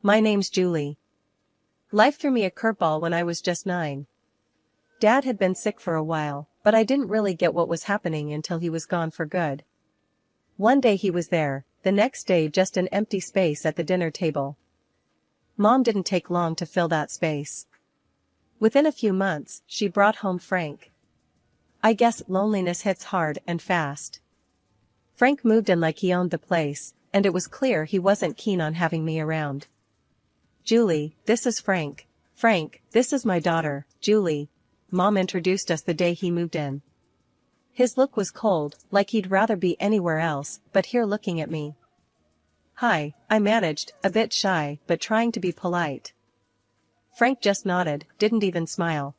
My name's Julie. Life threw me a curveball when I was just 9. Dad had been sick for a while, but I didn't really get what was happening until he was gone for good. One day he was there, the next day just an empty space at the dinner table. Mom didn't take long to fill that space. Within a few months, she brought home Frank. I guess loneliness hits hard and fast. Frank moved in like he owned the place, and it was clear he wasn't keen on having me around. Julie, this is Frank. Frank, this is my daughter, Julie. Mom introduced us the day he moved in. His look was cold, like he'd rather be anywhere else, but here looking at me. Hi, I managed, a bit shy, but trying to be polite. Frank just nodded, didn't even smile.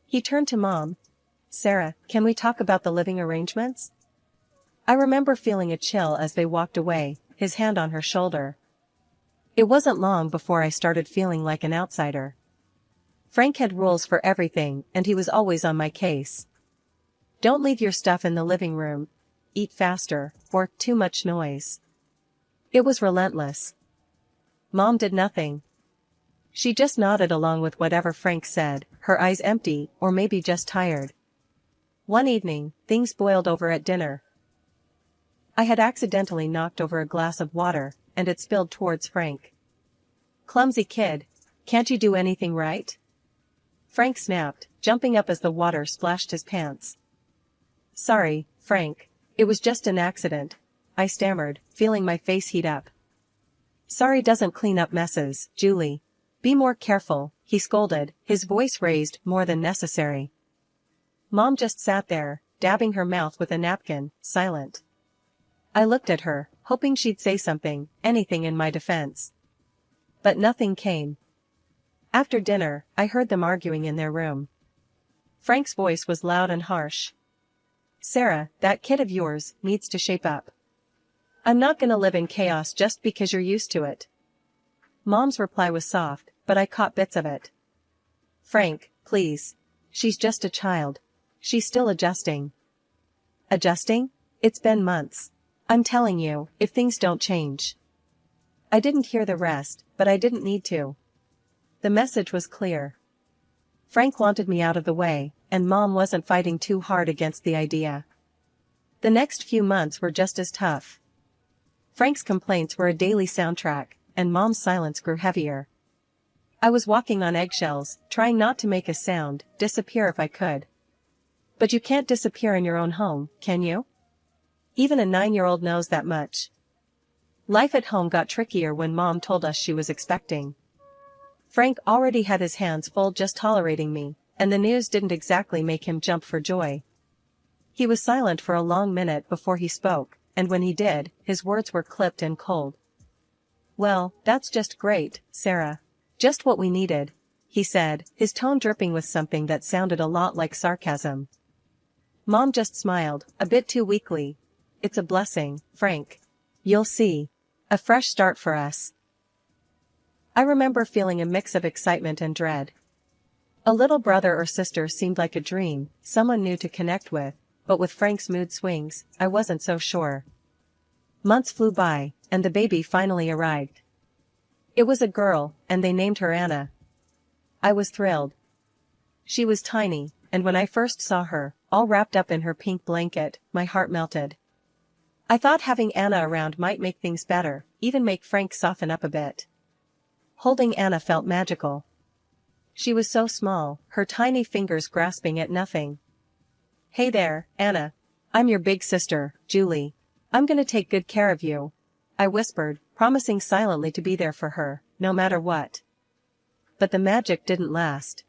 He turned to Mom. Sarah, can we talk about the living arrangements? I remember feeling a chill as they walked away, his hand on her shoulder. It wasn't long before I started feeling like an outsider. Frank had rules for everything, and he was always on my case. Don't leave your stuff in the living room, eat faster, or too much noise. It was relentless. Mom did nothing. She just nodded along with whatever Frank said, her eyes empty, or maybe just tired. One evening, things boiled over at dinner. I had accidentally knocked over a glass of water, and it spilled towards Frank. Clumsy kid, can't you do anything right? Frank snapped, jumping up as the water splashed his pants. Sorry, Frank, it was just an accident, I stammered, feeling my face heat up. Sorry doesn't clean up messes, Julie. Be more careful, he scolded, his voice raised more than necessary. Mom just sat there, dabbing her mouth with a napkin, silent. I looked at her, hoping she'd say something, anything in my defense. But nothing came. After dinner, I heard them arguing in their room. Frank's voice was loud and harsh. Sarah, that kid of yours needs to shape up. I'm not gonna live in chaos just because you're used to it. Mom's reply was soft, but I caught bits of it. Frank, please. She's just a child. She's still adjusting. Adjusting? It's been months. I'm telling you, if things don't change. I didn't hear the rest, but I didn't need to. The message was clear. Frank wanted me out of the way, and Mom wasn't fighting too hard against the idea. The next few months were just as tough. Frank's complaints were a daily soundtrack, and Mom's silence grew heavier. I was walking on eggshells, trying not to make a sound, disappear if I could. But you can't disappear in your own home, can you? Even a 9-year-old knows that much. Life at home got trickier when Mom told us she was expecting. Frank already had his hands full just tolerating me, and the news didn't exactly make him jump for joy. He was silent for a long minute before he spoke, and when he did, his words were clipped and cold. Well, that's just great, Sarah. Just what we needed, he said, his tone dripping with something that sounded a lot like sarcasm. Mom just smiled, a bit too weakly. It's a blessing, Frank. You'll see. A fresh start for us. I remember feeling a mix of excitement and dread. A little brother or sister seemed like a dream, someone new to connect with, but with Frank's mood swings, I wasn't so sure. Months flew by, and the baby finally arrived. It was a girl, and they named her Anna. I was thrilled. She was tiny, and when I first saw her, all wrapped up in her pink blanket, my heart melted. I thought having Anna around might make things better, even make Frank soften up a bit. Holding Anna felt magical. She was so small, her tiny fingers grasping at nothing. Hey there, Anna. I'm your big sister, Julie. I'm gonna take good care of you, I whispered, promising silently to be there for her, no matter what. But the magic didn't last.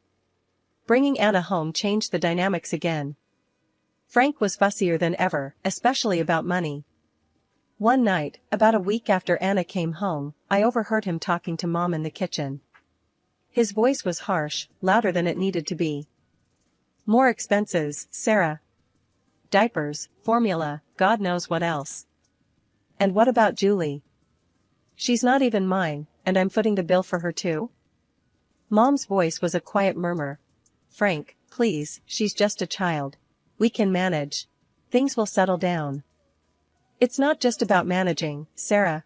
Bringing Anna home changed the dynamics again. Frank was fussier than ever, especially about money. One night, about a week after Anna came home, I overheard him talking to Mom in the kitchen. His voice was harsh, louder than it needed to be. More expenses, Sarah. Diapers, formula, God knows what else. And what about Julie? She's not even mine, and I'm footing the bill for her too? Mom's voice was a quiet murmur. Frank, please, she's just a child. We can manage. Things will settle down. It's not just about managing, Sarah.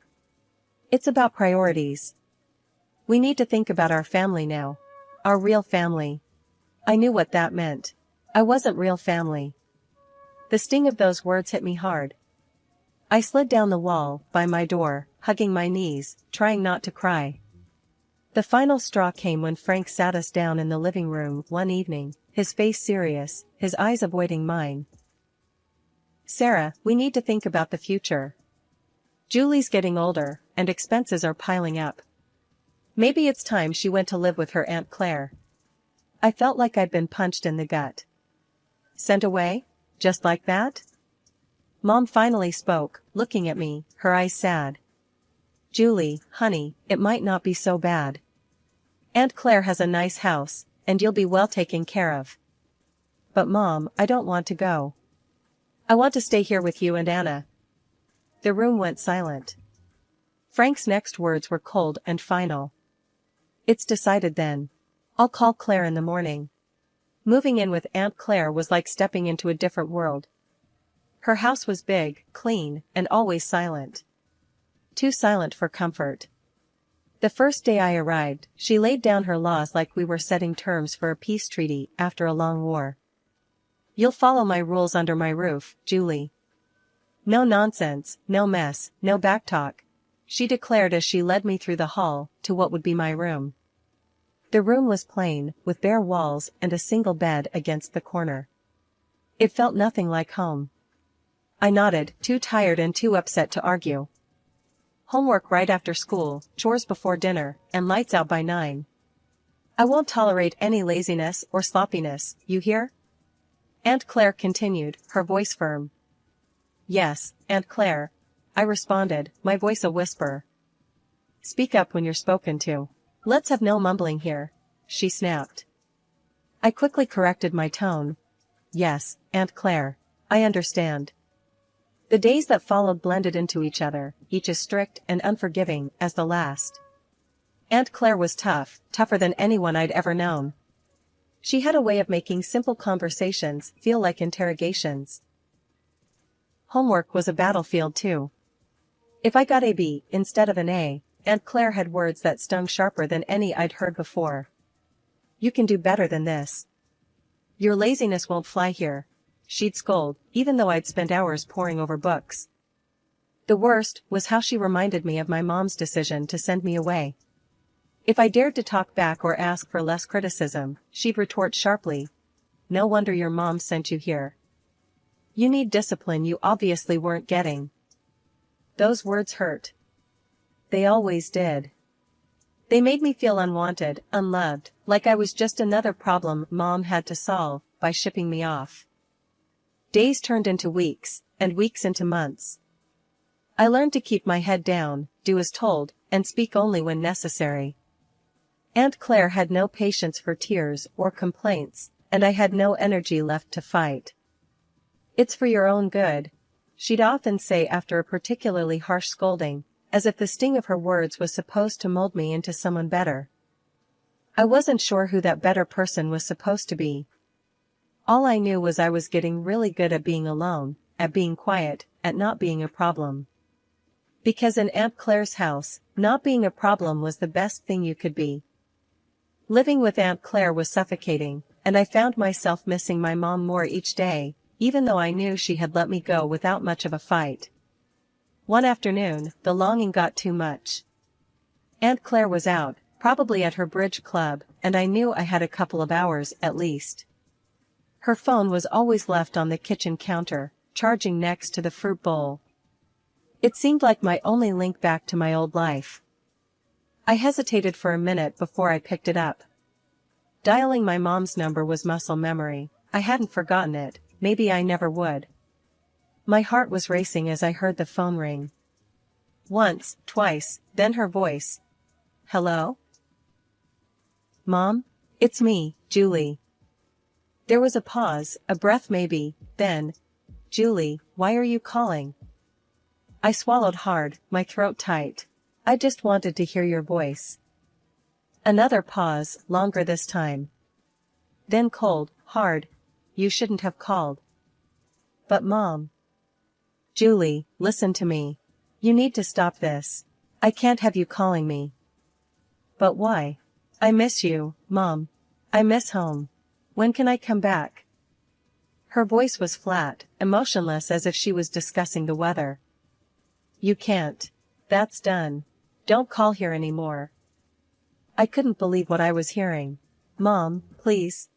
It's about priorities. We need to think about our family now. Our real family. I knew what that meant. I wasn't real family. The sting of those words hit me hard. I slid down the wall, by my door, hugging my knees, trying not to cry. The final straw came when Frank sat us down in the living room one evening, his face serious, his eyes avoiding mine. "Sarah, we need to think about the future. Julie's getting older, and expenses are piling up. Maybe it's time she went to live with her Aunt Clare." I felt like I'd been punched in the gut. "Sent away? Just like that?" Mom finally spoke, looking at me, her eyes sad. "Julie, honey, it might not be so bad. Aunt Clare has a nice house, and you'll be well taken care of." "But Mom, I don't want to go. I want to stay here with you and Anna." The room went silent. Frank's next words were cold and final. "It's decided then. I'll call Claire in the morning." Moving in with Aunt Clare was like stepping into a different world. Her house was big, clean, and always silent. Too silent for comfort. The first day I arrived, she laid down her laws like we were setting terms for a peace treaty after a long war. "You'll follow my rules under my roof, Julie. No nonsense, no mess, no backtalk," she declared as she led me through the hall to what would be my room. The room was plain, with bare walls and a single bed against the corner. It felt nothing like home. I nodded, too tired and too upset to argue. "Homework right after school, chores before dinner, and lights out by 9. I won't tolerate any laziness or sloppiness, you hear?" Aunt Clare continued, her voice firm. "Yes, Aunt Clare," I responded, my voice a whisper. "Speak up when you're spoken to. Let's have no mumbling here," she snapped. I quickly corrected my tone. "Yes, Aunt Clare. I understand." The days that followed blended into each other, each as strict and unforgiving as the last. Aunt Clare was tough, tougher than anyone I'd ever known. She had a way of making simple conversations feel like interrogations. Homework was a battlefield too. If I got a B instead of an A, Aunt Clare had words that stung sharper than any I'd heard before. "You can do better than this. Your laziness won't fly here," she'd scold, even though I'd spent hours poring over books. The worst was how she reminded me of my mom's decision to send me away. If I dared to talk back or ask for less criticism, she'd retort sharply, "No wonder your mom sent you here. You need discipline you obviously weren't getting." Those words hurt. They always did. They made me feel unwanted, unloved, like I was just another problem Mom had to solve by shipping me off. Days turned into weeks, and weeks into months. I learned to keep my head down, do as told, and speak only when necessary. Aunt Clare had no patience for tears or complaints, and I had no energy left to fight. "It's for your own good," she'd often say after a particularly harsh scolding, as if the sting of her words was supposed to mold me into someone better. I wasn't sure who that better person was supposed to be. All I knew was I was getting really good at being alone, at being quiet, at not being a problem. Because in Aunt Clare's house, not being a problem was the best thing you could be. Living with Aunt Clare was suffocating, and I found myself missing my mom more each day, even though I knew she had let me go without much of a fight. One afternoon, the longing got too much. Aunt Clare was out, probably at her bridge club, and I knew I had a couple of hours at least. Her phone was always left on the kitchen counter, charging next to the fruit bowl. It seemed like my only link back to my old life. I hesitated for a minute before I picked it up. Dialing my mom's number was muscle memory. I hadn't forgotten it, maybe I never would. My heart was racing as I heard the phone ring. Once, twice, then her voice. "Hello? Mom? It's me, Julie." There was a pause, a breath maybe, then, "Julie, why are you calling?" I swallowed hard, my throat tight. "I just wanted to hear your voice." Another pause, longer this time. Then cold, hard, "You shouldn't have called." "But Mom." "Julie, listen to me. You need to stop this. I can't have you calling me." But why? I miss you, Mom. I miss home. When can I come back? Her voice was flat, emotionless as if she was discussing the weather. You can't. That's done. Don't call here anymore. I couldn't believe what I was hearing. Mom, please.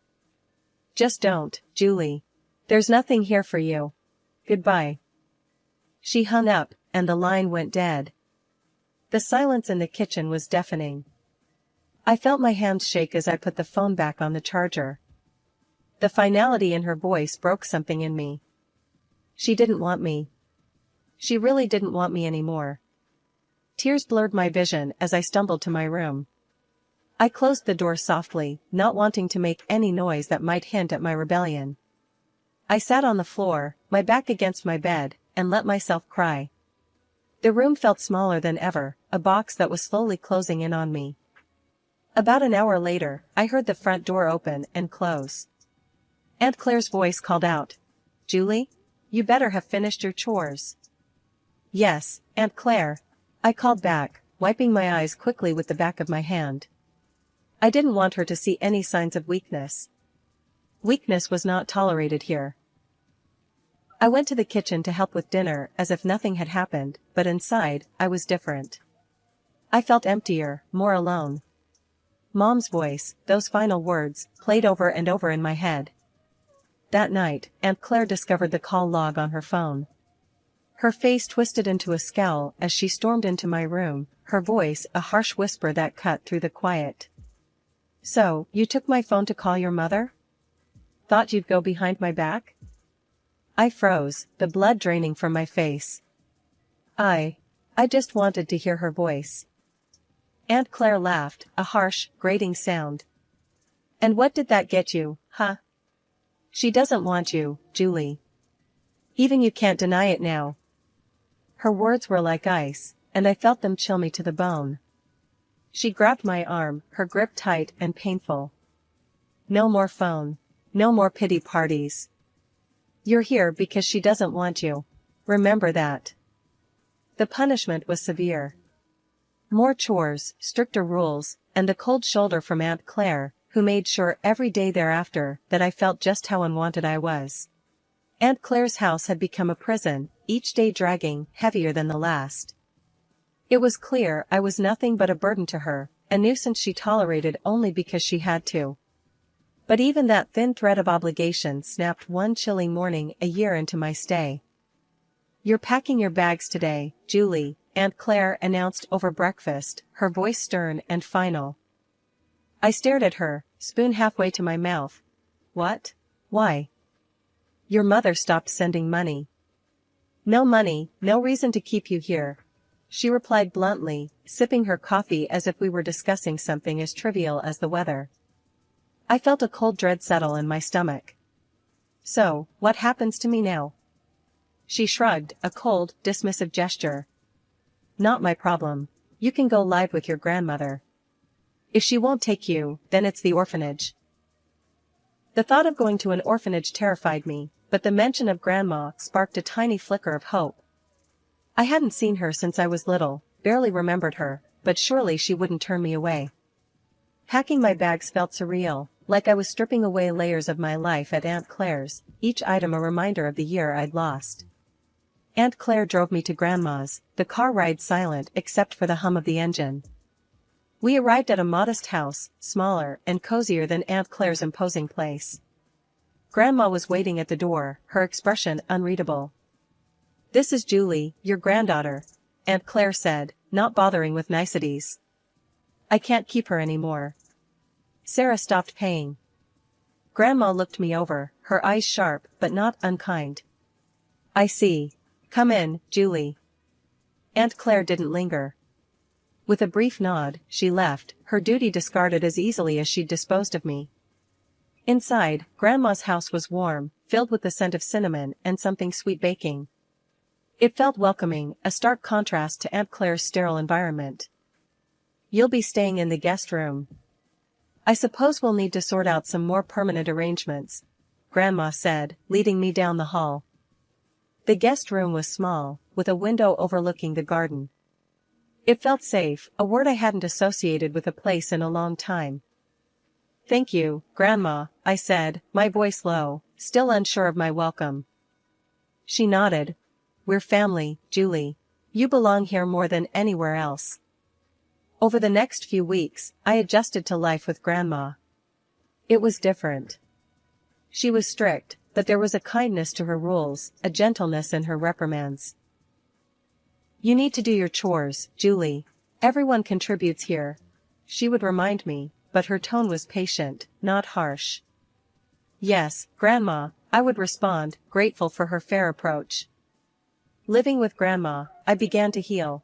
Just don't, Julie. There's nothing here for you. Goodbye. She hung up, and the line went dead. The silence in the kitchen was deafening. I felt my hands shake as I put the phone back on the charger. The finality in her voice broke something in me. She didn't want me. She really didn't want me anymore. Tears blurred my vision as I stumbled to my room. I closed the door softly, not wanting to make any noise that might hint at my rebellion. I sat on the floor, my back against my bed, and let myself cry. The room felt smaller than ever, a box that was slowly closing in on me. About an hour later, I heard the front door open and close. Aunt Clare's voice called out, "Julie? You better have finished your chores." "Yes, Aunt Clare," I called back, wiping my eyes quickly with the back of my hand. I didn't want her to see any signs of weakness. Weakness was not tolerated here. I went to the kitchen to help with dinner as if nothing had happened, but inside, I was different. I felt emptier, more alone. Mom's voice, those final words, played over and over in my head. That night, Aunt Clare discovered the call log on her phone. Her face twisted into a scowl as she stormed into my room, her voice a harsh whisper that cut through the quiet. "So, you took my phone to call your mother? Thought you'd go behind my back?" I froze, the blood draining from my face. I just wanted to hear her voice. Aunt Clare laughed, a harsh, grating sound. "And what did that get you, huh? She doesn't want you, Julie. Even you can't deny it now." Her words were like ice, and I felt them chill me to the bone. She grabbed my arm, her grip tight and painful. "No more phone. No more pity parties. You're here because she doesn't want you. Remember that." The punishment was severe. More chores, stricter rules, and the cold shoulder from Aunt Clare, who made sure every day thereafter that I felt just how unwanted I was. Aunt Clare's house had become a prison, each day dragging, heavier than the last. It was clear I was nothing but a burden to her, a nuisance she tolerated only because she had to. But even that thin thread of obligation snapped one chilly morning a year into my stay. "You're packing your bags today, Julie," Aunt Clare announced over breakfast, her voice stern and final. I stared at her, spoon halfway to my mouth. "What? Why?" "Your mother stopped sending money." "No money, no reason to keep you here," she replied bluntly, sipping her coffee as if we were discussing something as trivial as the weather. I felt a cold dread settle in my stomach. "So, what happens to me now?" She shrugged, a cold, dismissive gesture. "Not my problem. You can go live with your grandmother. If she won't take you, then it's the orphanage." The thought of going to an orphanage terrified me, but the mention of Grandma sparked a tiny flicker of hope. I hadn't seen her since I was little, barely remembered her, but surely she wouldn't turn me away. Packing my bags felt surreal, like I was stripping away layers of my life at Aunt Clare's, each item a reminder of the year I'd lost. Aunt Clare drove me to Grandma's, the car ride silent except for the hum of the engine. We arrived at a modest house, smaller and cozier than Aunt Clare's imposing place. Grandma was waiting at the door, her expression unreadable. "This is Julie, your granddaughter," Aunt Clare said, not bothering with niceties. "I can't keep her anymore. Sarah stopped paying." Grandma looked me over, her eyes sharp but not unkind. "I see. Come in, Julie." Aunt Clare didn't linger. With a brief nod, she left, her duty discarded as easily as she'd disposed of me. Inside, Grandma's house was warm, filled with the scent of cinnamon and something sweet baking. It felt welcoming, a stark contrast to Aunt Clare's sterile environment. "You'll be staying in the guest room. I suppose we'll need to sort out some more permanent arrangements," Grandma said, leading me down the hall. The guest room was small, with a window overlooking the garden. It felt safe, a word I hadn't associated with a place in a long time. "Thank you, Grandma," I said, my voice low, still unsure of my welcome. She nodded. "We're family, Julie. You belong here more than anywhere else." Over the next few weeks, I adjusted to life with Grandma. It was different. She was strict, but there was a kindness to her rules, a gentleness in her reprimands. "You need to do your chores, Julie. Everyone contributes here," she would remind me, but her tone was patient, not harsh. "Yes, Grandma," I would respond, grateful for her fair approach. Living with Grandma, I began to heal.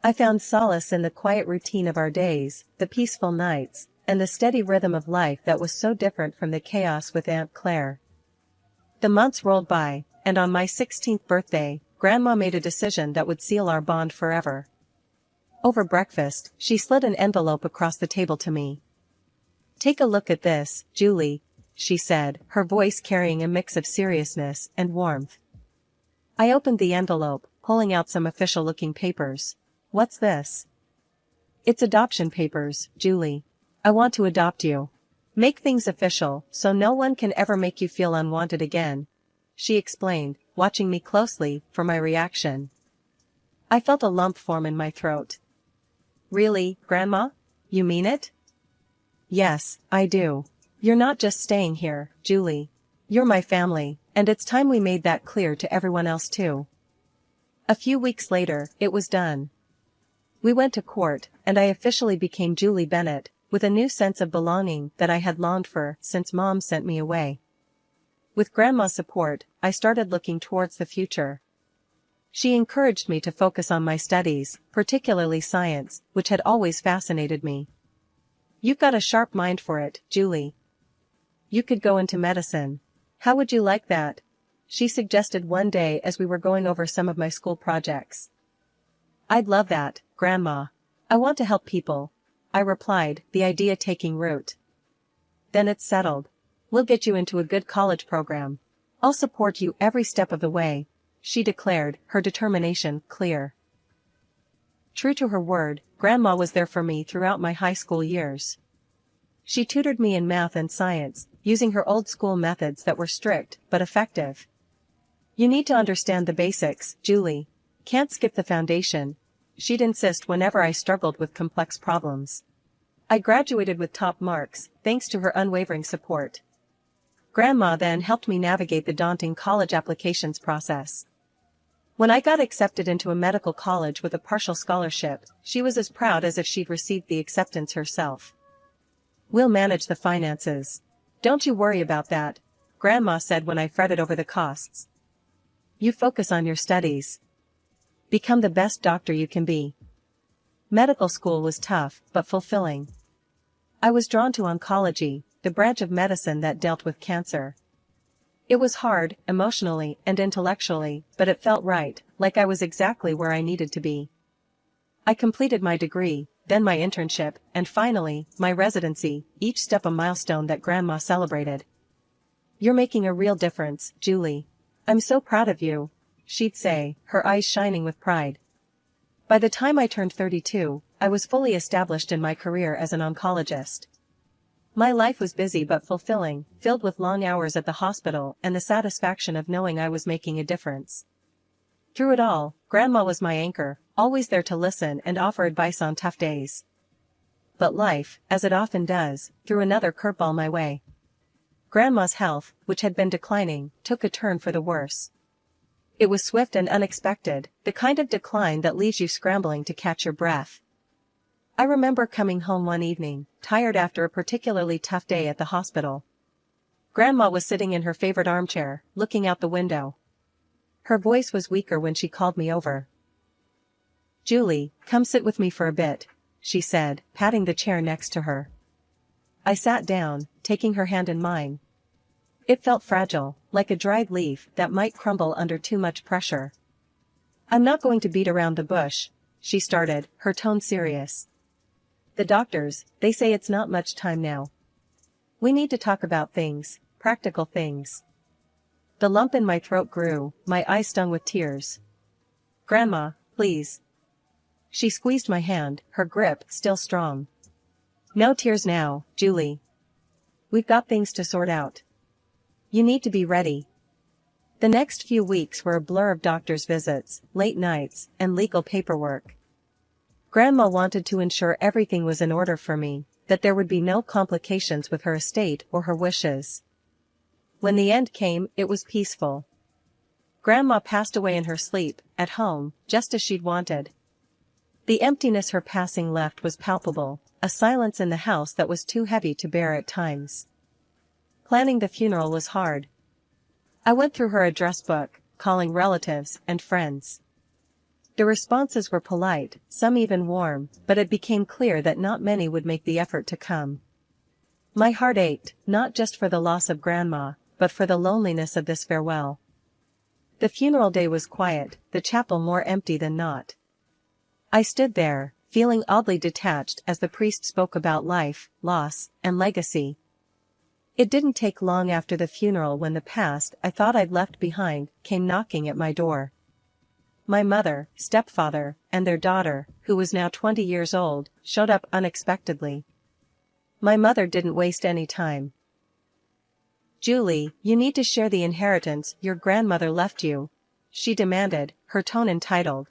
I found solace in the quiet routine of our days, the peaceful nights, and the steady rhythm of life that was so different from the chaos with Aunt Clare. The months rolled by, and on my 16th birthday, Grandma made a decision that would seal our bond forever. Over breakfast, she slid an envelope across the table to me. "Take a look at this, Julie," she said, her voice carrying a mix of seriousness and warmth. I opened the envelope, pulling out some official-looking papers. "What's this?" "It's adoption papers, Julie. I want to adopt you. Make things official, so no one can ever make you feel unwanted again," she explained, watching me closely for my reaction. I felt a lump form in my throat. "Really, Grandma? You mean it?" "Yes, I do. You're not just staying here, Julie. You're my family, and it's time we made that clear to everyone else too." A few weeks later, it was done. We went to court, and I officially became Julie Bennett, with a new sense of belonging that I had longed for since Mom sent me away. With Grandma's support, I started looking towards the future. She encouraged me to focus on my studies, particularly science, which had always fascinated me. "You've got a sharp mind for it, Julie. You could go into medicine. How would you like that?" she suggested one day as we were going over some of my school projects. "I'd love that, Grandma. I want to help people," I replied, the idea taking root. "Then it's settled. We'll get you into a good college program. I'll support you every step of the way," she declared, her determination clear. True to her word, Grandma was there for me throughout my high school years. She tutored me in math and science, using her old-school methods that were strict but effective. "You need to understand the basics, Julie. Can't skip the foundation," she'd insist whenever I struggled with complex problems. I graduated with top marks, thanks to her unwavering support. Grandma then helped me navigate the daunting college applications process. When I got accepted into a medical college with a partial scholarship, she was as proud as if she'd received the acceptance herself. "We'll manage the finances. Don't you worry about that," Grandma said when I fretted over the costs. "You focus on your studies. Become the best doctor you can be." Medical school was tough, but fulfilling. I was drawn to oncology, the branch of medicine that dealt with cancer. It was hard, emotionally and intellectually, but it felt right, like I was exactly where I needed to be. I completed my degree, then my internship, and finally, my residency, each step a milestone that Grandma celebrated. "You're making a real difference, Julie. I'm so proud of you," she'd say, her eyes shining with pride. By the time I turned 32, I was fully established in my career as an oncologist. My life was busy but fulfilling, filled with long hours at the hospital and the satisfaction of knowing I was making a difference. Through it all, Grandma was my anchor, always there to listen and offer advice on tough days. But life, as it often does, threw another curveball my way. Grandma's health, which had been declining, took a turn for the worse. It was swift and unexpected, the kind of decline that leaves you scrambling to catch your breath. I remember coming home one evening, tired after a particularly tough day at the hospital. Grandma was sitting in her favorite armchair, looking out the window. Her voice was weaker when she called me over. "Julie, come sit with me for a bit," she said, patting the chair next to her. I sat down, taking her hand in mine. It felt fragile, like a dried leaf that might crumble under too much pressure. "I'm not going to beat around the bush," she started, her tone serious. "The doctors, they say it's not much time now. We need to talk about things, practical things." The lump in my throat grew, my eyes stung with tears. "Grandma, please. She squeezed my hand, her grip still strong. No tears now, Julie. We've got things to sort out. You need to be ready. The next few weeks were a blur of doctor's visits, late nights, and legal paperwork. Grandma wanted to ensure everything was in order for me, that there would be no complications with her estate or her wishes. When the end came, it was peaceful. Grandma passed away in her sleep, at home, just as she'd wanted. The emptiness her passing left was palpable, a silence in the house that was too heavy to bear at times. Planning the funeral was hard. I went through her address book, calling relatives and friends. The responses were polite, some even warm, but it became clear that not many would make the effort to come. My heart ached, not just for the loss of Grandma, but for the loneliness of this farewell. The funeral day was quiet, the chapel more empty than not. I stood there, feeling oddly detached as the priest spoke about life, loss, and legacy. It didn't take long after the funeral when the past I thought I'd left behind came knocking at my door. My mother, stepfather, and their daughter, who was now 20 years old, showed up unexpectedly. My mother didn't waste any time. "Julie, you need to share the inheritance your grandmother left you," she demanded, her tone entitled.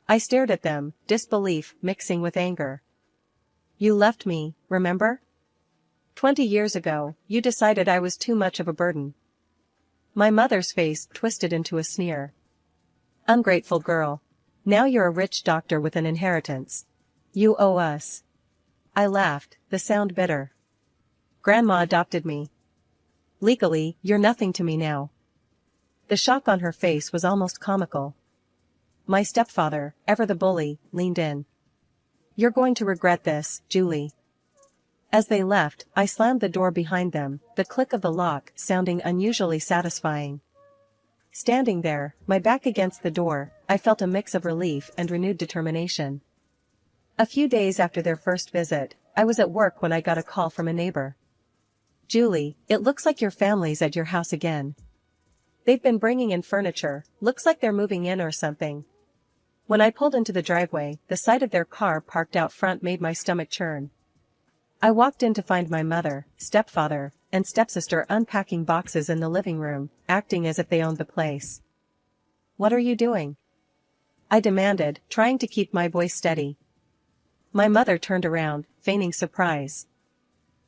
I stared at them, disbelief mixing with anger. "You left me, remember? 20 years ago, you decided I was too much of a burden." My mother's face twisted into a sneer. "Ungrateful girl. Now you're a rich doctor with an inheritance. You owe us." I laughed, the sound bitter. "Grandma adopted me. Legally, you're nothing to me now." The shock on her face was almost comical. My stepfather, ever the bully, leaned in. "You're going to regret this, Julie." As they left, I slammed the door behind them, the click of the lock sounding unusually satisfying. Standing there, my back against the door, I felt a mix of relief and renewed determination. A few days after their first visit, I was at work when I got a call from a neighbor. "Julie, it looks like your family's at your house again. They've been bringing in furniture, looks like they're moving in or something." When I pulled into the driveway, the sight of their car parked out front made my stomach churn. I walked in to find my mother, stepfather, and stepsister unpacking boxes in the living room, acting as if they owned the place. "What are you doing?" I demanded, trying to keep my voice steady. My mother turned around, feigning surprise.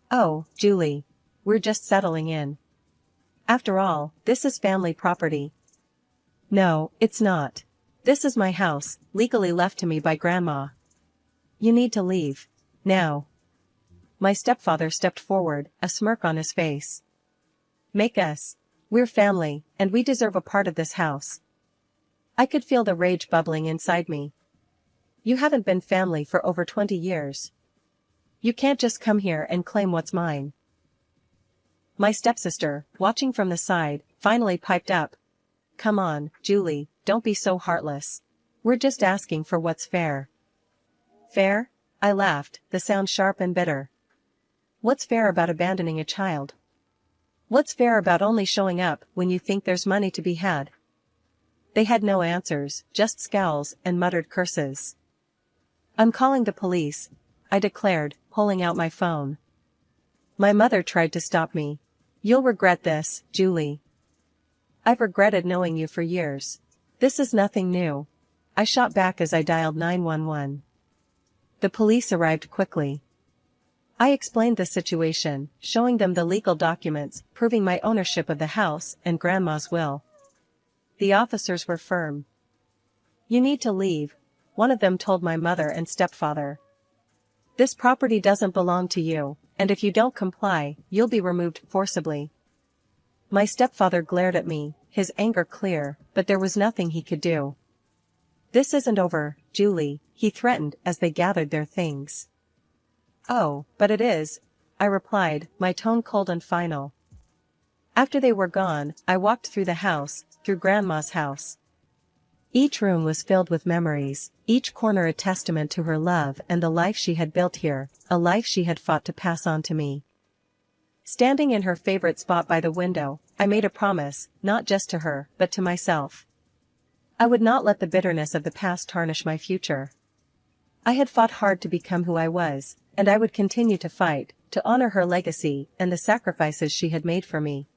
"Oh, Julie. We're just settling in. After all, this is family property." "No, it's not. This is my house, legally left to me by Grandma. You need to leave. Now." My stepfather stepped forward, a smirk on his face. "Make us. We're family, and we deserve a part of this house." I could feel the rage bubbling inside me. "You haven't been family for over 20 years. You can't just come here and claim what's mine." My stepsister, watching from the side, finally piped up. "Come on, Julie, don't be so heartless. We're just asking for what's fair." "Fair?" I laughed, the sound sharp and bitter. "What's fair about abandoning a child? What's fair about only showing up when you think there's money to be had?" They had no answers, just scowls and muttered curses. "I'm calling the police," I declared, pulling out my phone. My mother tried to stop me. "You'll regret this, Julie." "I've regretted knowing you for years. This is nothing new," I shot back as I dialed 911. The police arrived quickly. I explained the situation, showing them the legal documents proving my ownership of the house and Grandma's will. The officers were firm. "You need to leave," one of them told my mother and stepfather. "This property doesn't belong to you, and if you don't comply, you'll be removed forcibly." My stepfather glared at me, his anger clear, but there was nothing he could do. "This isn't over, Julie," he threatened as they gathered their things. "Oh, but it is," I replied, my tone cold and final. After they were gone, I walked through the house, through Grandma's house. Each room was filled with memories, each corner a testament to her love and the life she had built here, a life she had fought to pass on to me. Standing in her favorite spot by the window, I made a promise, not just to her, but to myself. I would not let the bitterness of the past tarnish my future. I had fought hard to become who I was, and I would continue to fight, to honor her legacy and the sacrifices she had made for me.